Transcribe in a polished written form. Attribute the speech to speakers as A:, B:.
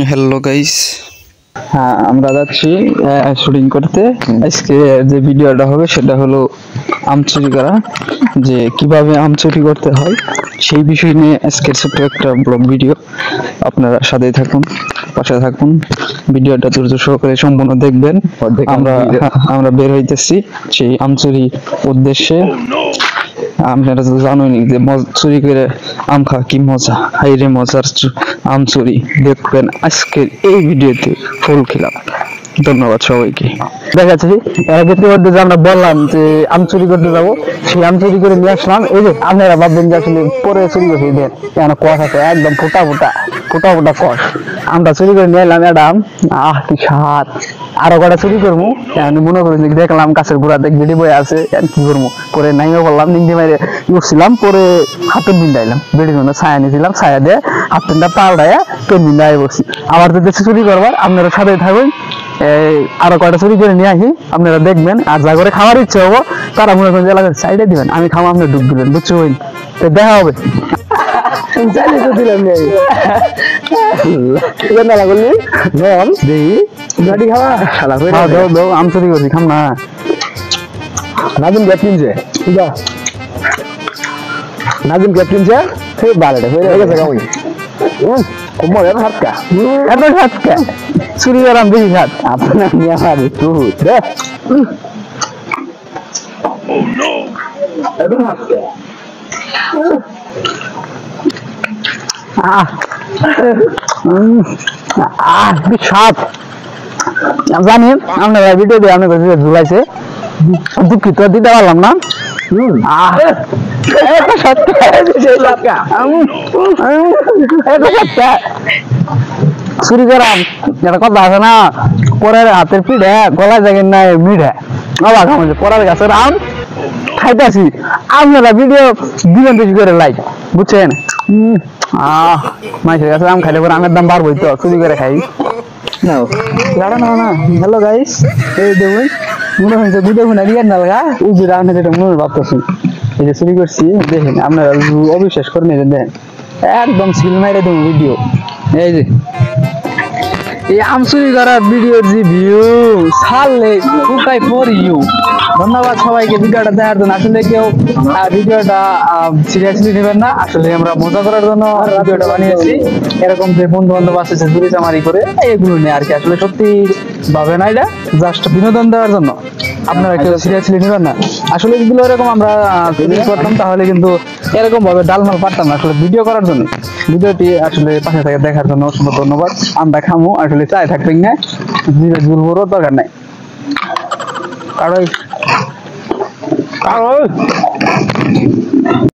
A: Hello guys,
B: হ্যাঁ আমরা যাচ্ছি শুটিং করতে। আজকে যে ভিডিওটা হবে সেটা হলো আম চুরি করা, যে কিভাবে আম চুরি করতে হয় সেই বিষয় নিয়ে আজকের ছোট্ট একটা ব্লগ ভিডিও। আপনারা সাথে থাকুন, পাশে থাকুন, ভিডিওটা ধৈর্য সহকারে সম্পূর্ণ দেখবেন। আমরা বের হইতেছি সেই আম চুরি উদ্দেশ্যে। আপনারা তো জানোই যে চুরি করে আম খাওয়া কি মজা, হাইরে মজার আম চুরি দেখবেন আজকের এই ভিডিওতে ফুল খেলাম। ধন্যবাদ সবাইকে। দেখাচ্ছি ইতিমধ্যে যে আমরা বললাম যে আম চুরি করতে যাবো, সেই আম চুরি করে নিয়ে আসলাম। এই যে আপনারা ভাববেন যে আসলে পরে চুরি করছি, দেন এখানে কষ আছে, একদম ফোটা ফোটা কষ। আমরা চুরি করে নিয়ে এলাম একটা আম, কি স্বাদ। আরো কটা চুরি করবো, মনে করি দেখলাম গাছের গোড়া দেখ বেড়ি বয়ে আছে, কি করবো পরে নাইমে বললাম, নিংড়ি মেরে উঠছিলাম, পরে হাতের বিন্দাইলাম, বেড়ির জন্য ছায়া নিয়েছিলাম, ছায়া দিয়ে হাত পেনটা পাল্টাইয়া পেন বিন্দায় বসছি। আবার তো দেশে চুরি করবার, আপনারা সাথে থাকবেন। আরো কয়টা চুরি করে নিয়ে আসি, আপনারা দেখবেন। আর যা করে খাওয়ার ইচ্ছে হবো তারা মনে করেন এলাকার সাইডে দিবেন, আমি খাওয়া আপনি ডুব দিবেন, বুঝছো? তো দেখা হবে। জানি তো দিলাম মেলা করলি বল দেখি গাড়ি খাওয়া দাও, আম চুরি করছি, খাম না। নাজিম গ্যাপ কিনছে, নাজিম গ্যাপ কিনছে, বারোটা হয়ে গেছে কাউকে কোমরের হাতকা এত হাতকা চুরি করাম বেশি হাত আপনার নিয়ে আমার একটু জানি আপনারা ভিডিও দিয়ে আপনার কাছে ঝুলাইছে, দুঃখিত দিতে পারলাম না। চুরি করাম একটা কথা আছে না, পরের হাতের পিঠে গলায় জায়গায় নাই মিঠে। অবাক আমার পরের গাছের আম খাইতেছি, আপনারা ভিডিও দিবেন বেশি করে লাইক, বুঝছেন? মাইসের কাছে আম খাইলে পরে আমের দাম বাড়বই, তো চুরি করে খাই না। হ্যালো গাইস, এই দেখুন মনে হয়েছে দুটো ফোন রিয়ার না লাগা ওই যে রান্না যেটা মনে ভাবতেছি, এই যে চুরি করছি দেখেন, আপনারা অবিশ্বাস করে নিয়ে দেখেন, একদম সিল মাইরে দেবো ভিডিও। এই যে এই আম চুরি করার ভিডিওর যে ভিউ ছাড়লে টুকাই ফর ইউ। ধন্যবাদ সবাইকে ভিডিওটা দেখার জন্য। আসলে কেউ ভিডিওটা সিরিয়াসলি নেবেন না, আসলে আমরা মজা করার জন্য ভিডিওটা বানিয়েছি। এরকম যে বন্ধু বান্ধব আছে যে চুরি চামারি করে এগুলো নেই আর কি, আসলে সত্যি ভাবে না, এটা জাস্ট বিনোদন দেওয়ার জন্য। আপনারা কেউ সিরিয়াসলি নেবেন না। আসলে এগুলো এরকম আমরা চুরি করতাম তাহলে কিন্তু এরকম ভাবে ডালমাল পারতাম না। আসলে ভিডিও করার জন্য, ভিডিওটি আসলে পাশে থেকে দেখার জন্য অসংখ্য ধন্যবাদ। আমরা খামু, আসলে চাই থাকবেন না, ঝুলবোরও দরকার নাই। কারণ